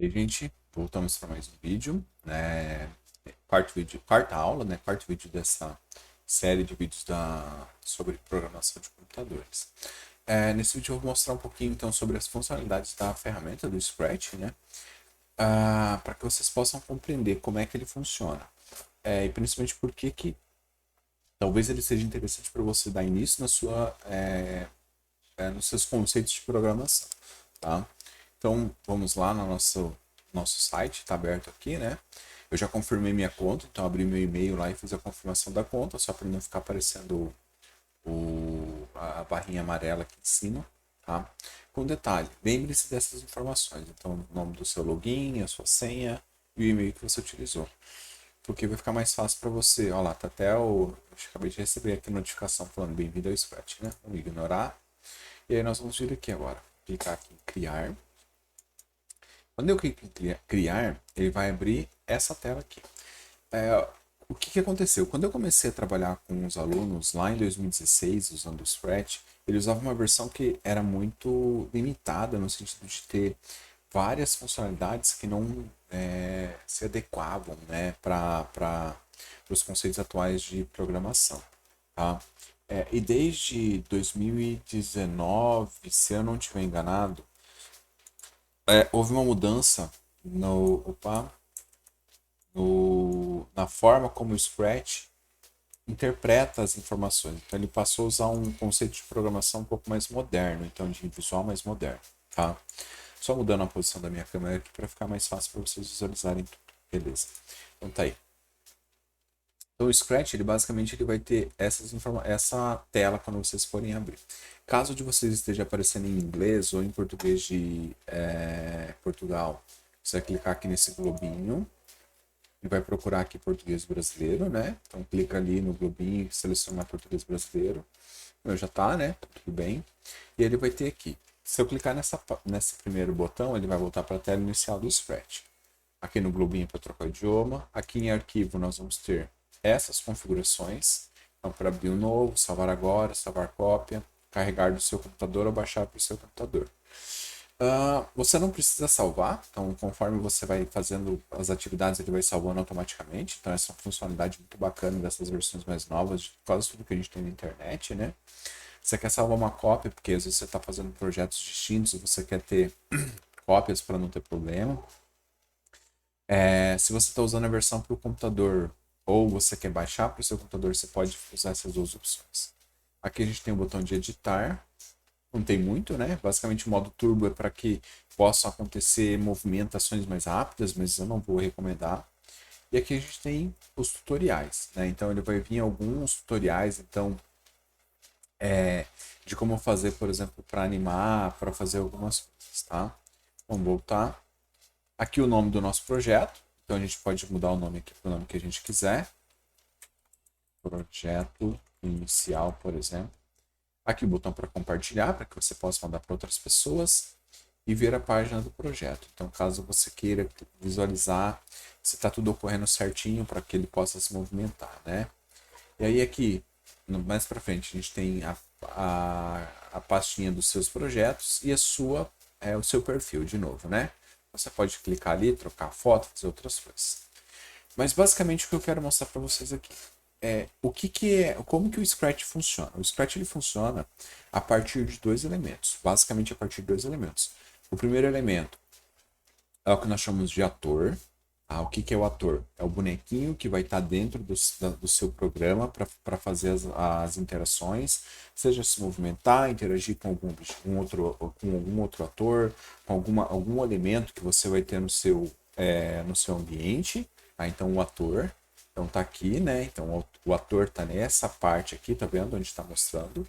E a gente voltamos para mais um vídeo, né? Quarta aula, né? Quarto vídeo dessa série de vídeos sobre programação de computadores. Nesse vídeo eu vou mostrar um pouquinho então sobre as funcionalidades da ferramenta do Scratch, né? Para que vocês possam compreender como é que ele funciona. E principalmente por que talvez ele seja interessante para você dar início nos seus conceitos de programação, tá? Então, vamos lá no nosso site, está aberto aqui, né? Eu já confirmei minha conta, então abri meu e-mail lá e fiz a confirmação da conta, só para não ficar aparecendo a barrinha amarela aqui em cima, tá? Com detalhe, lembre-se dessas informações, então o nome do seu login, a sua senha e o e-mail que você utilizou, porque vai ficar mais fácil para você. Olha lá, tá até eu acabei de receber aqui a notificação falando bem-vindo ao Scratch, né? Vamos ignorar. E aí nós vamos vir aqui agora, clicar aqui em criar. Quando eu clico em criar, ele vai abrir essa tela aqui. O que aconteceu? Quando eu comecei a trabalhar com os alunos lá em 2016, usando o Scratch, ele usava uma versão que era muito limitada, no sentido de ter várias funcionalidades que não se adequavam, né, para os conceitos atuais de programação. Tá? E desde 2019, se eu não estiver enganado, houve uma mudança na forma como o Scratch interpreta as informações. Então ele passou a usar um conceito de programação um pouco mais moderno, então de visual mais moderno, tá? Só mudando a posição da minha câmera aqui para ficar mais fácil para vocês visualizarem tudo. Beleza. Então tá aí. Então o Scratch, ele basicamente vai ter essa tela quando vocês forem abrir. Caso de vocês esteja aparecendo em inglês ou em português de Portugal, você vai clicar aqui nesse globinho e vai procurar aqui português brasileiro, né? Então clica ali no globinho e seleciona português brasileiro. O meu já tá, né? Tá tudo bem. E ele vai ter aqui. Se eu clicar nesse primeiro botão, ele vai voltar para a tela inicial do Scratch. Aqui no globinho para trocar o idioma. Aqui em arquivo nós vamos ter essas configurações. Então, para abrir um novo, salvar agora, salvar cópia, carregar do seu computador ou baixar para o seu computador. Você não precisa salvar, então conforme você vai fazendo as atividades, ele vai salvando automaticamente. Então, essa é uma funcionalidade muito bacana dessas versões mais novas, de quase tudo que a gente tem na internet, né? Você quer salvar uma cópia, porque às vezes você está fazendo projetos distintos e você quer ter cópias para não ter problema. Se você está usando a versão para o computador ou você quer baixar para o seu computador, você pode usar essas duas opções. Aqui a gente tem o botão de editar, não tem muito, né? Basicamente o modo turbo é para que possam acontecer movimentações mais rápidas, mas eu não vou recomendar. E aqui a gente tem os tutoriais, né? Então ele vai vir alguns tutoriais, então de como fazer, por exemplo, para animar, para fazer algumas coisas, tá? Vamos voltar. Aqui o nome do nosso projeto, então a gente pode mudar o nome aqui para o nome que a gente quiser. Projeto inicial, por exemplo. Aqui o botão para compartilhar, para que você possa mandar para outras pessoas e ver a página do projeto. Então, caso você queira visualizar se está tudo ocorrendo certinho para que ele possa se movimentar, né? E aí aqui, mais para frente, a gente tem a pastinha dos seus projetos e o seu perfil de novo, né? Você pode clicar ali, trocar foto, fazer outras coisas. Mas basicamente o que eu quero mostrar para vocês aqui como que o Scratch funciona. O Scratch ele funciona a partir de dois elementos, basicamente a partir de dois elementos. O primeiro elemento é o que nós chamamos de ator. O que é o ator? É o bonequinho que vai estar dentro do seu programa para fazer as interações, seja se movimentar, interagir com algum outro ator, com algum elemento que você vai ter no seu ambiente. Então, o ator. Então, tá aqui, né? Então, o ator tá nessa parte aqui, tá vendo onde está mostrando?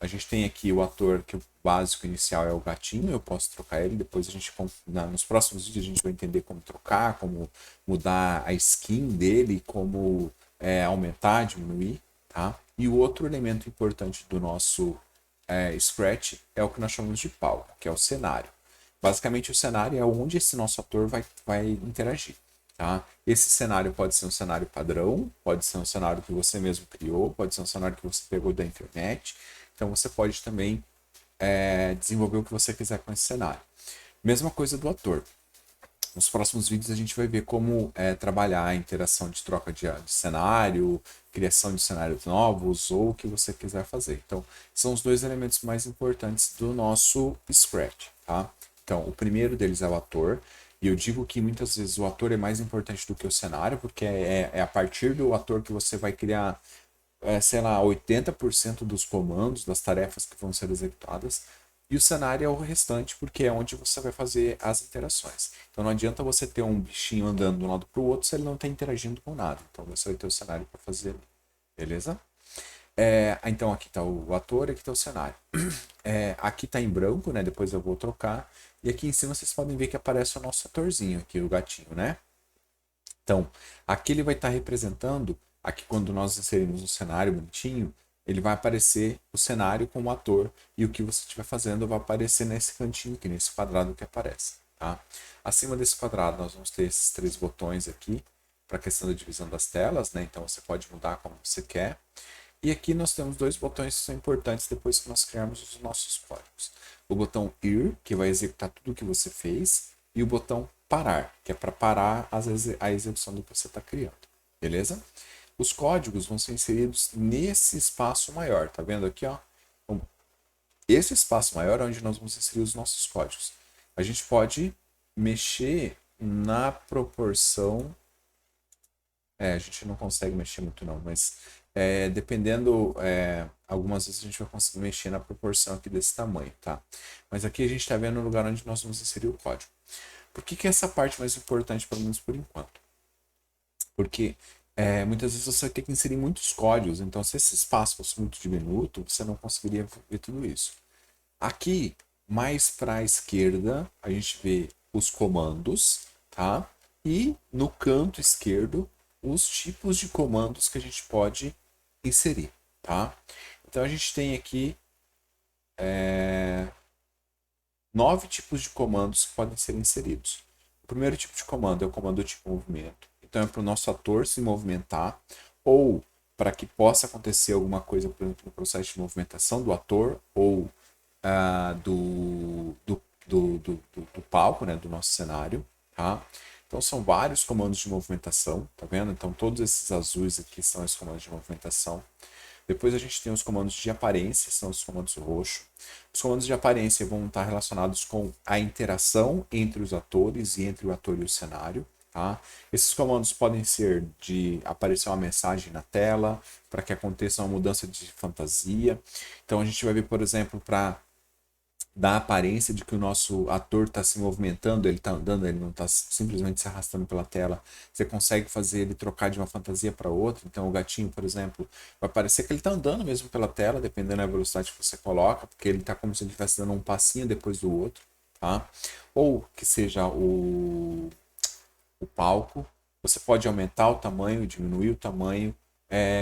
A gente tem aqui o ator que o básico inicial é o gatinho, eu posso trocar ele, depois nos próximos vídeos a gente vai entender como trocar, como mudar a skin dele, como aumentar, diminuir, tá? E o outro elemento importante do nosso Scratch é o que nós chamamos de palco, que é o cenário. Basicamente o cenário é onde esse nosso ator vai interagir. Tá? Esse cenário pode ser um cenário padrão, pode ser um cenário que você mesmo criou, pode ser um cenário que você pegou da internet. Então você pode também desenvolver o que você quiser com esse cenário. Mesma coisa do ator. Nos próximos vídeos a gente vai ver como trabalhar a interação de troca de cenário, criação de cenários novos ou o que você quiser fazer. Então, são os dois elementos mais importantes do nosso Scratch, tá? Então, o primeiro deles é o ator, e eu digo que muitas vezes o ator é mais importante do que o cenário, porque é a partir do ator que você vai criar, sei lá, 80% dos comandos, das tarefas que vão ser executadas, e o cenário é o restante, porque é onde você vai fazer as interações. Então não adianta você ter um bichinho andando de um lado para o outro se ele não está interagindo com nada. Então você vai ter o cenário para fazer, beleza? Então aqui está o ator, aqui está o cenário. Aqui está em branco, né? Depois eu vou trocar. E aqui em cima vocês podem ver que aparece o nosso atorzinho aqui, o gatinho, né? Então, aqui ele vai estar representando, aqui quando nós inserimos um cenário bonitinho, ele vai aparecer o cenário com o ator e o que você estiver fazendo vai aparecer nesse cantinho aqui, nesse quadrado que aparece, tá? Acima desse quadrado nós vamos ter esses 3 botões aqui para a questão da divisão das telas, né? Então você pode mudar como você quer. E aqui nós temos 2 botões que são importantes depois que nós criarmos os nossos códigos. O botão IR, que vai executar tudo o que você fez, e o botão parar, que é para parar a execução do que você está criando, beleza? Os códigos vão ser inseridos nesse espaço maior, tá vendo aqui, ó? Então, esse espaço maior é onde nós vamos inserir os nossos códigos. A gente pode mexer na proporção... a gente não consegue mexer muito não, mas dependendo, algumas vezes a gente vai conseguir mexer na proporção aqui desse tamanho, tá? Mas aqui a gente está vendo o lugar onde nós vamos inserir o código. Por que é essa parte mais importante, pelo menos por enquanto? Porque muitas vezes você vai ter que inserir muitos códigos, então se esse espaço fosse muito diminuto, você não conseguiria ver tudo isso. Aqui, mais para a esquerda, a gente vê os comandos, tá? E no canto esquerdo, os tipos de comandos que a gente pode inserir, tá? Então a gente tem aqui 9 tipos de comandos que podem ser inseridos. O primeiro tipo de comando é o comando tipo movimento. Então é para o nosso ator se movimentar ou para que possa acontecer alguma coisa, por exemplo, no processo de movimentação do ator ou do palco, né, do nosso cenário, tá? Então são vários comandos de movimentação, tá vendo? Então todos esses azuis aqui são os comandos de movimentação. Depois a gente tem os comandos de aparência, são os comandos roxos. Os comandos de aparência vão estar relacionados com a interação entre os atores e entre o ator e o cenário. Tá? Esses comandos podem ser de aparecer uma mensagem na tela, para que aconteça uma mudança de fantasia. Então a gente vai ver, por exemplo, para dar a aparência de que o nosso ator está se movimentando, ele está andando, ele não está simplesmente se arrastando pela tela. Você consegue fazer ele trocar de uma fantasia para outra. Então o gatinho, por exemplo, vai parecer que ele está andando mesmo pela tela, dependendo da velocidade que você coloca, porque ele está como se ele estivesse dando um passinho depois do outro. Tá? Ou que seja o palco. Você pode aumentar o tamanho, diminuir o tamanho,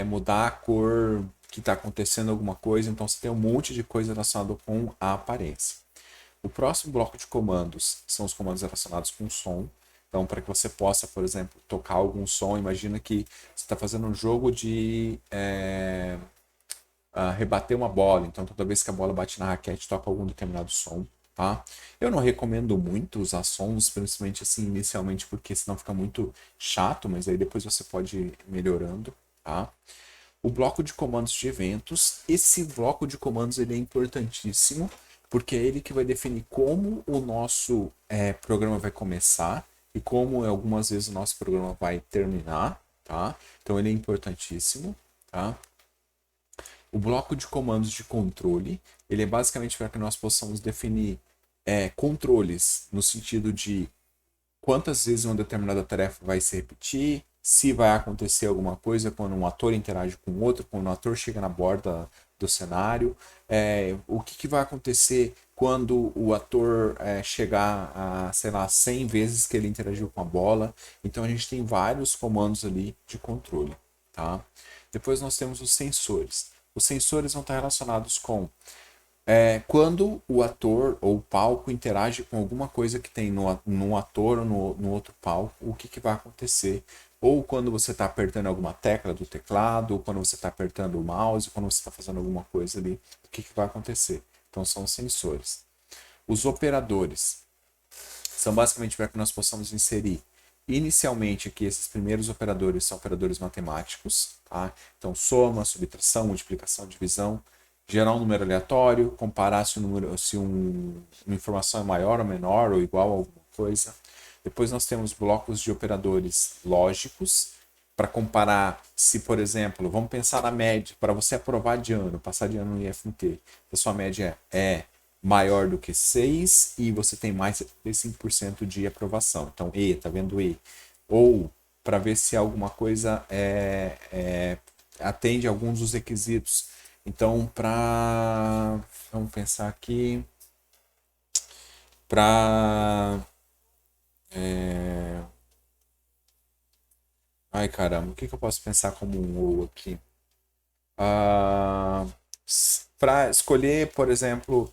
mudar a cor que está acontecendo alguma coisa. Então você tem um monte de coisa relacionada com a aparência. O próximo bloco de comandos são os comandos relacionados com som. Então, para que você possa, por exemplo, tocar algum som, imagina que você está fazendo um jogo de rebater uma bola. Então, toda vez que a bola bate na raquete, toca algum determinado som. Tá? Eu não recomendo muito usar sons, principalmente assim inicialmente, porque senão fica muito chato, mas aí depois você pode ir melhorando. Tá? O bloco de comandos de eventos, esse bloco de comandos ele é importantíssimo, porque é ele que vai definir como o nosso programa vai começar e como algumas vezes o nosso programa vai terminar. Tá? Então ele é importantíssimo. Tá? O bloco de comandos de controle, ele é basicamente para que nós possamos definir controles no sentido de quantas vezes uma determinada tarefa vai se repetir, se vai acontecer alguma coisa quando um ator interage com o outro, quando um ator chega na borda do cenário, o que vai acontecer quando o ator chegar a, sei lá, 100 vezes que ele interagiu com a bola. Então a gente tem vários comandos ali de controle, tá? Depois nós temos os sensores. Os sensores vão estar relacionados com quando o ator ou o palco interage com alguma coisa que tem no ator ou no outro palco, o que vai acontecer? Ou quando você está apertando alguma tecla do teclado, ou quando você está apertando o mouse, quando você está fazendo alguma coisa ali, o que vai acontecer? Então são os sensores. Os operadores são basicamente para que nós possamos inserir. Inicialmente aqui esses primeiros operadores são operadores matemáticos, tá? Então soma, subtração, multiplicação, divisão, gerar um número aleatório, comparar se, uma informação é maior ou menor ou igual a alguma coisa. Depois nós temos blocos de operadores lógicos para comparar se, por exemplo, vamos pensar na média, para você aprovar de ano, passar de ano no IFMT, a sua média é maior do que 6 e você tem mais de 75% de aprovação. Então, tá vendo E? Ou para ver se alguma coisa atende a alguns dos requisitos. Então, vamos pensar aqui, ai caramba, o que eu posso pensar como um ou aqui? Para escolher, por exemplo,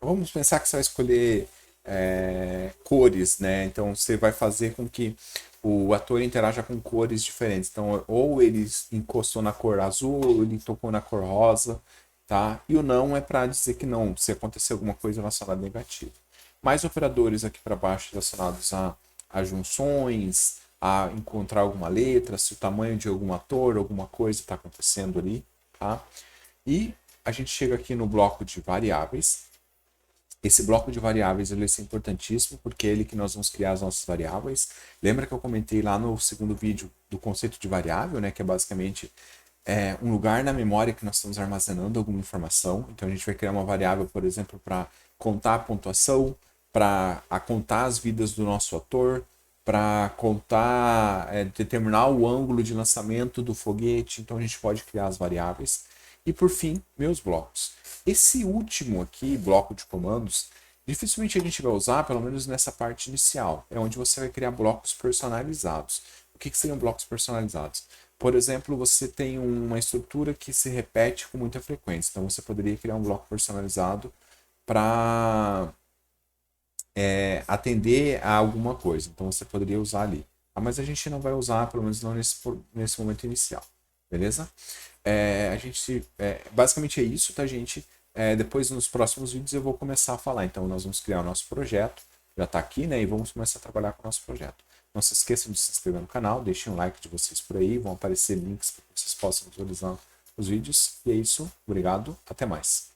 vamos pensar que você vai escolher cores, né? Então você vai fazer com que o ator interaja com cores diferentes. Então, ou ele encostou na cor azul, ou ele tocou na cor rosa, tá? E o não é para dizer que não, se acontecer alguma coisa relacionada a negativo. Mais operadores aqui para baixo relacionados a junções, a encontrar alguma letra, se o tamanho de algum ator, alguma coisa está acontecendo ali, tá? E a gente chega aqui no bloco de variáveis. Esse bloco de variáveis ele é importantíssimo porque é ele que nós vamos criar as nossas variáveis. Lembra que eu comentei lá no segundo vídeo do conceito de variável, né? Que é basicamente um lugar na memória que nós estamos armazenando alguma informação. Então a gente vai criar uma variável, por exemplo, para contar a pontuação, para contar as vidas do nosso ator, para contar, determinar o ângulo de lançamento do foguete. Então a gente pode criar as variáveis. E por fim, meus blocos. Esse último aqui, bloco de comandos, dificilmente a gente vai usar, pelo menos nessa parte inicial. É onde você vai criar blocos personalizados. O que seriam blocos personalizados? Por exemplo, você tem uma estrutura que se repete com muita frequência. Então você poderia criar um bloco personalizado para atender a alguma coisa. Então você poderia usar ali. Mas a gente não vai usar, pelo menos não nesse momento inicial. Beleza? Basicamente é isso, tá, gente? Depois, nos próximos vídeos, eu vou começar a falar. Então, nós vamos criar o nosso projeto. Já está aqui, né? E vamos começar a trabalhar com o nosso projeto. Não se esqueçam de se inscrever no canal, deixem um like de vocês por aí. Vão aparecer links para que vocês possam visualizar os vídeos. E é isso. Obrigado. Até mais.